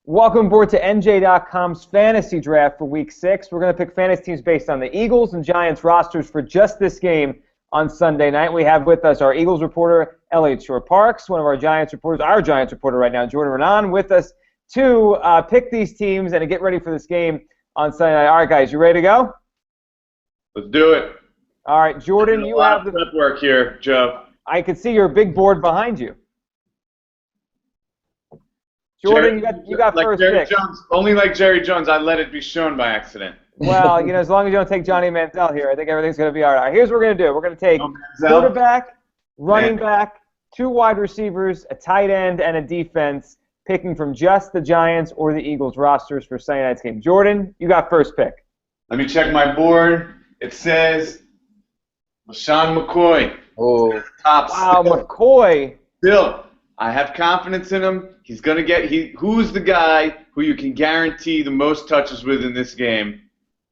Welcome aboard to NJ.com's fantasy draft for Week 6. We're going to pick fantasy teams based on the Eagles and Giants rosters for just this game on Sunday night. We have with us our Eagles reporter, Eliot Shorr-Parks, one of our Giants reporters, our Giants reporter right now, Jordan Raanan, with us to pick these teams and to get ready for this game on Sunday night. All right, guys, you ready to go? Let's do it. All right, Jordan, you have the prep work here, Joe. I can see your big board behind you. Jordan, you got like first Jerry pick. Jones, only like Jerry Jones, I let it be shown by accident. Well, as long as you don't take Johnny Manziel here, I think everything's going to be all right. Here's what we're going to do. We're going to take quarterback, running back, 2 wide receivers, a tight end, and a defense, picking from just the Giants or the Eagles rosters for Sunday night's game. Jordan, you got first pick. Let me check my board. It says LeSean McCoy. Oh, Top wow, still. McCoy. Still, I have confidence in him. He's going to get who's the guy who you can guarantee the most touches with in this game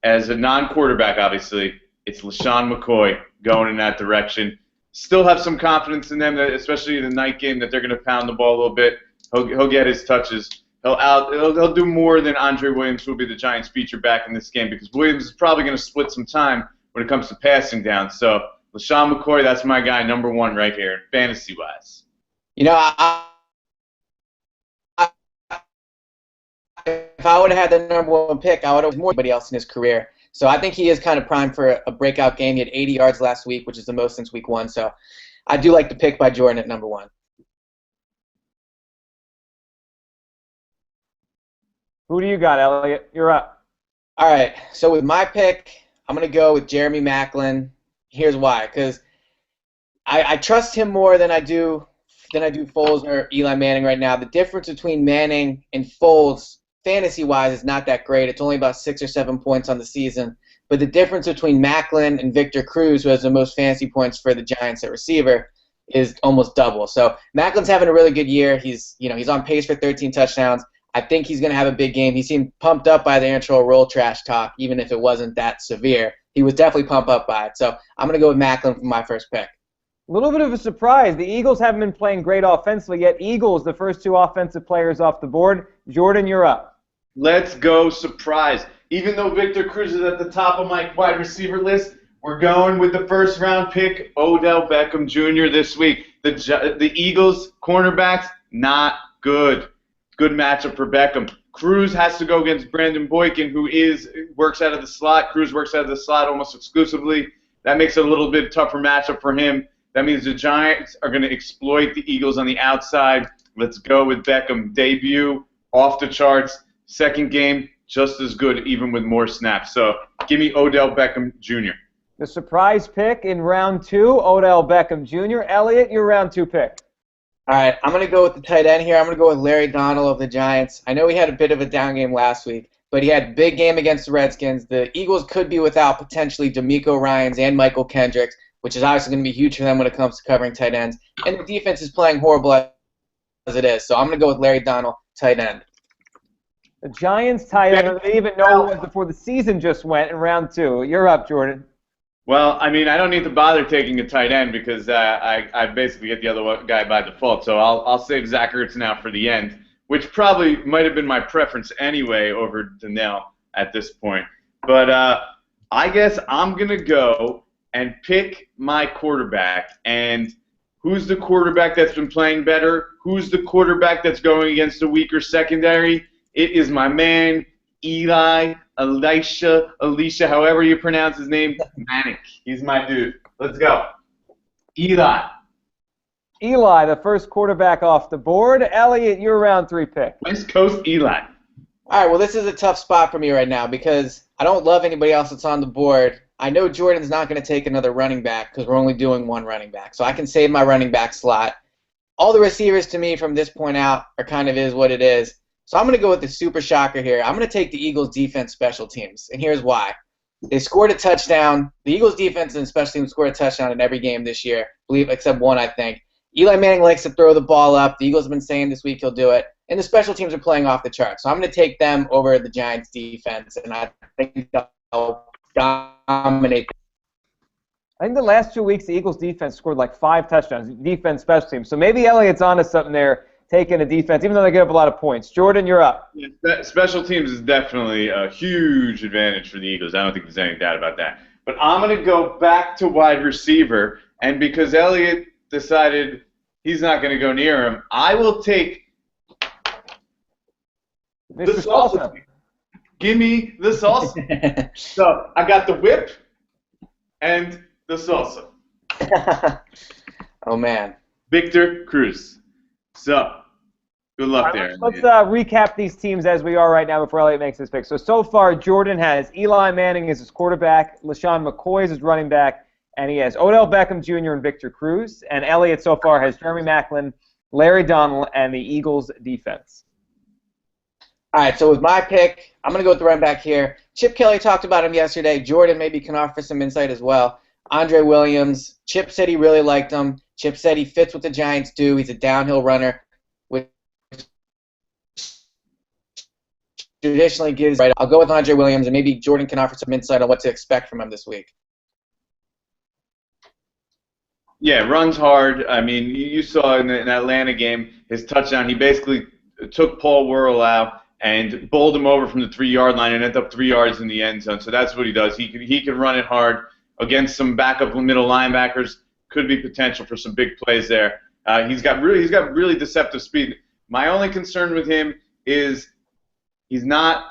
as a non-quarterback, obviously. It's LeSean McCoy going in that direction. Still have some confidence in them, especially in the night game, that they're going to pound the ball a little bit. He'll get his touches. He'll do more than Andre Williams, who will be the Giants' feature back in this game, because Williams is probably going to split some time when it comes to passing down. So LeSean McCoy, that's my guy, number 1 right here, fantasy-wise. If I would have had the number 1 pick, I would have more than anybody else in his career. So I think he is kind of primed for a breakout game. He had 80 yards last week, which is the most since week 1. So I do like the pick by Jordan at number 1. Who do you got, Eliot? You're up. All right. So with my pick, I'm going to go with Jeremy Maclin. Here's why. Because I trust him more than I do Foles or Eli Manning right now. The difference between Manning and Foles, fantasy-wise, is not that great. It's only about 6 or 7 points on the season. But the difference between Maclin and Victor Cruz, who has the most fantasy points for the Giants at receiver, is almost double. So Macklin's having a really good year. He's on pace for 13 touchdowns. I think he's going to have a big game. He seemed pumped up by the intro roll trash talk, even if it wasn't that severe. He was definitely pumped up by it. So I'm going to go with Maclin for my first pick. A little bit of a surprise. The Eagles haven't been playing great offensively, yet Eagles, the first 2 offensive players off the board. Jordan, you're up. Let's go surprise. Even though Victor Cruz is at the top of my wide receiver list, we're going with the first-round pick, Odell Beckham Jr. this week. The Eagles cornerbacks, not good. Good matchup for Beckham. Cruz has to go against Brandon Boykin, who works out of the slot. Cruz works out of the slot almost exclusively. That makes it a little bit tougher matchup for him. That means the Giants are going to exploit the Eagles on the outside. Let's go with Beckham. Debut, off the charts. Second game, just as good, even with more snaps. So give me Odell Beckham Jr. The surprise pick in round 2, Odell Beckham Jr. Eliot, your round 2 pick. All right, I'm going to go with the tight end here. I'm going to go with Larry Donnell of the Giants. I know he had a bit of a down game last week, but he had a big game against the Redskins. The Eagles could be without potentially D'Amico Ryans and Michael Kendricks, which is obviously going to be huge for them when it comes to covering tight ends. And the defense is playing horrible as it is. So I'm going to go with Larry Donnell, tight end. The Giants tight end, they didn't even know it was before the season just went in round 2. You're up, Jordan. Well, I mean, I don't need to bother taking a tight end because I basically get the other guy by default. So I'll save Zach Ertz now for the end, which probably might have been my preference anyway over Donnell at this point. But I guess I'm going to go and pick my quarterback. And who's the quarterback that's been playing better? Who's the quarterback that's going against a weaker secondary? It is my man, Elisha, however you pronounce his name, Manning. He's my dude. Let's go. Eli, the first quarterback off the board. Eliot, your round 3 pick. West Coast Eli. All right, well, this is a tough spot for me right now because I don't love anybody else that's on the board. I know Jordan's not going to take another running back because we're only doing 1 running back, so I can save my running back slot. All the receivers to me from this point out are kind of is what it is. So I'm going to go with the super shocker here. I'm going to take the Eagles' defense special teams, and here's why. They scored a touchdown. The Eagles' defense and special teams scored a touchdown in every game this year, except 1, I think. Eli Manning likes to throw the ball up. The Eagles have been saying this week he'll do it. And the special teams are playing off the charts. So I'm going to take them over the Giants' defense, and I think they'll dominate. I think the last 2 weeks the Eagles' defense scored like 5 touchdowns, defense, special teams. So maybe Eliot's onto something there. taking a defense, even though they give up a lot of points. Jordan, you're up. Yeah, special teams is definitely a huge advantage for the Eagles. I don't think there's any doubt about that. But I'm going to go back to wide receiver, and because Eliot decided he's not going to go near him, I will take the salsa. Give me the salsa. So I got the whip and the salsa. Oh, man. Victor Cruz. So, good luck there. Let's recap these teams as we are right now before Eliot makes his pick. So far, Jordan has Eli Manning as his quarterback, LaShawn McCoy as his running back, and he has Odell Beckham Jr. and Victor Cruz. And Eliot so far has Jeremy Maclin, Larry Donald, and the Eagles defense. All right, so with my pick, I'm going to go with the running back here. Chip Kelly talked about him yesterday. Jordan maybe can offer some insight as well. Andre Williams. Chip said he really liked him. Chip said he fits what the Giants do. He's a downhill runner, which traditionally gives. Right, I'll go with Andre Williams, and maybe Jordan can offer some insight on what to expect from him this week. Yeah, runs hard. I mean, you saw in the Atlanta game his touchdown. He basically took Paul Worrell out and bowled him over from the 3-yard line and ended up 3 yards in the end zone. So that's what he does. He can run it hard against some backup middle linebackers. Could be potential for some big plays there. He's got really deceptive speed. My only concern with him is he's not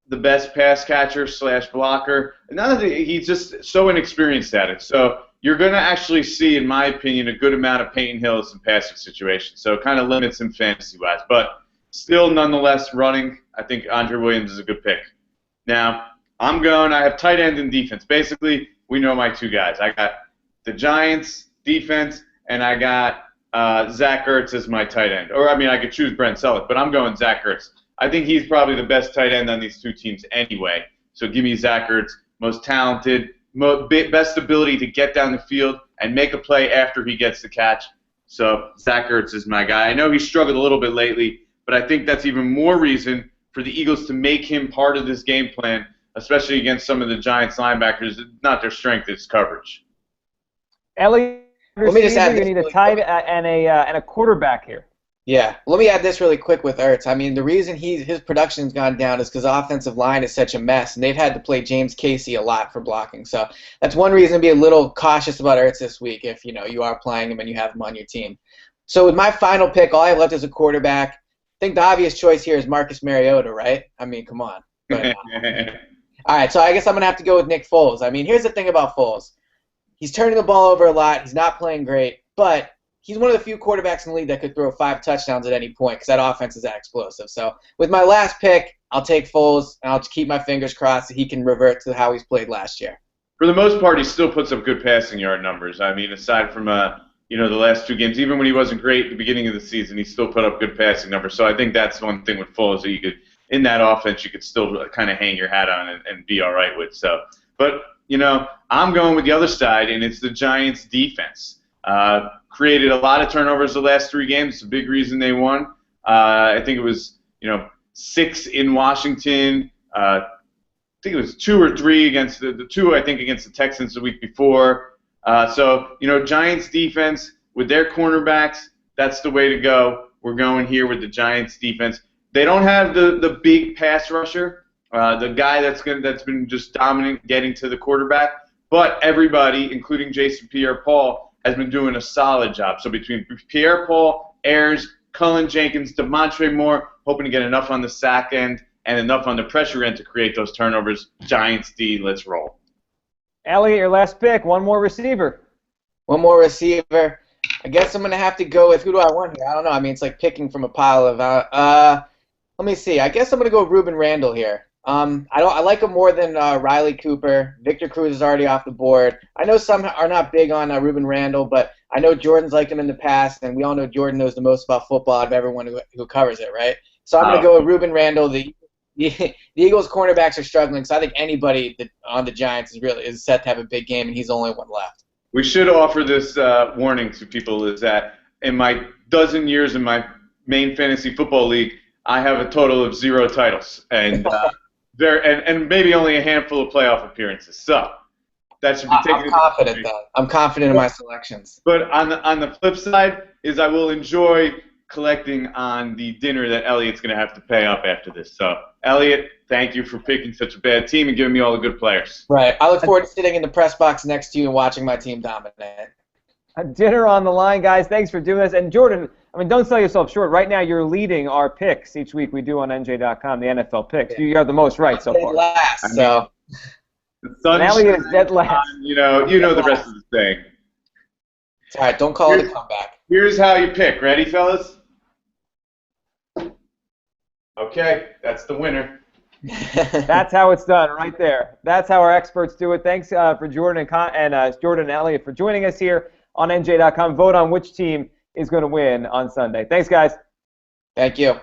the best pass catcher / blocker. He's just so inexperienced at it. So you're going to actually see, in my opinion, a good amount of Peyton Hillis in passing situations. So it kind of limits him fantasy-wise. But still, nonetheless, running, I think Andre Williams is a good pick. Now, I have tight end and defense. Basically, we know my two guys. I got the Giants defense, and I got Zach Ertz as my tight end. Or, I mean, I could choose Brent Selleck, but I'm going Zach Ertz. I think he's probably the best tight end on these two teams anyway. So give me Zach Ertz, most talented, best ability to get down the field and make a play after he gets the catch. So Zach Ertz is my guy. I know he's struggled a little bit lately, but I think that's even more reason for the Eagles to make him part of this game plan, especially against some of the Giants linebackers. Not their strength, it's coverage. Eliot, let me just add you need a tight and a quarterback here. Yeah, let me add this really quick with Ertz. I mean, the reason his production's gone down is because the offensive line is such a mess, and they've had to play James Casey a lot for blocking. So that's one reason to be a little cautious about Ertz this week if you are playing him and you have him on your team. So with my final pick, all I have left is a quarterback. I think the obvious choice here is Marcus Mariota, right? I mean, come on. But, all right, so I guess I'm going to have to go with Nick Foles. I mean, here's the thing about Foles. He's turning the ball over a lot. He's not playing great, but he's one of the few quarterbacks in the league that could throw 5 touchdowns at any point because that offense is that explosive. So with my last pick, I'll take Foles, and I'll keep my fingers crossed that he can revert to how he's played last year. For the most part, he still puts up good passing yard numbers. I mean, aside from the last 2 games, even when he wasn't great at the beginning of the season, he still put up good passing numbers. So I think that's one thing with Foles that you could, in that offense, you could still kind of hang your hat on and be all right with. So, but I'm going with the other side, and it's the Giants' defense. Created a lot of turnovers the last 3 games. It's a big reason they won. I think it was 6 in Washington. I think it was 2 or 3 against the 2. I think against the Texans the week before. So Giants defense with their cornerbacks, that's the way to go. We're going here with the Giants defense. They don't have the big pass rusher, the guy that's been just dominant getting to the quarterback. But everybody, including Jason Pierre-Paul, has been doing a solid job. So between Pierre-Paul, Ayers, Cullen Jenkins, Demontre Moore, hoping to get enough on the sack end and enough on the pressure end to create those turnovers. Giants D, let's roll. Eliot, your last pick. One more receiver. One more receiver. I guess I'm going to have to go with, who do I want here? I don't know. I mean, it's like picking from a pile of, let me see. I guess I'm going to go Ruben Randall here. I like him more than Riley Cooper. Victor Cruz is already off the board. I know some are not big on Ruben Randall, but I know Jordan's liked him in the past, and we all know Jordan knows the most about football out of everyone who covers it, right? So I'm going to go with Ruben Randall. The Eagles' cornerbacks are struggling, so I think anybody on the Giants is set to have a big game, and he's the only one left. We should offer this warning to people is that in my dozen years in my main fantasy football league, I have a total of 0 titles, and and maybe only a handful of playoff appearances. So that should be taken. I'm confident, though. I'm confident in my selections. But on the flip side is I will enjoy collecting on the dinner that Eliot's going to have to pay up after this. So, Eliot, thank you for picking such a bad team and giving me all the good players. Right. I look forward to sitting in the press box next to you and watching my team dominate. A dinner on the line, guys. Thanks for doing this. And Jordan, I mean, don't sell yourself short. Right now, you're leading our picks each week we do on NJ.com, the NFL picks. You have the most right so far. Last, so. The sun Elliot is dead last. you know the rest of the thing. All right, don't call it a comeback. Here's how you pick. Ready, fellas? Okay, that's the winner. That's how it's done, right there. That's how our experts do it. Thanks for Jordan and Jordan and Eliot for joining us here on NJ.com. Vote on which team is going to win on Sunday. Thanks, guys. Thank you.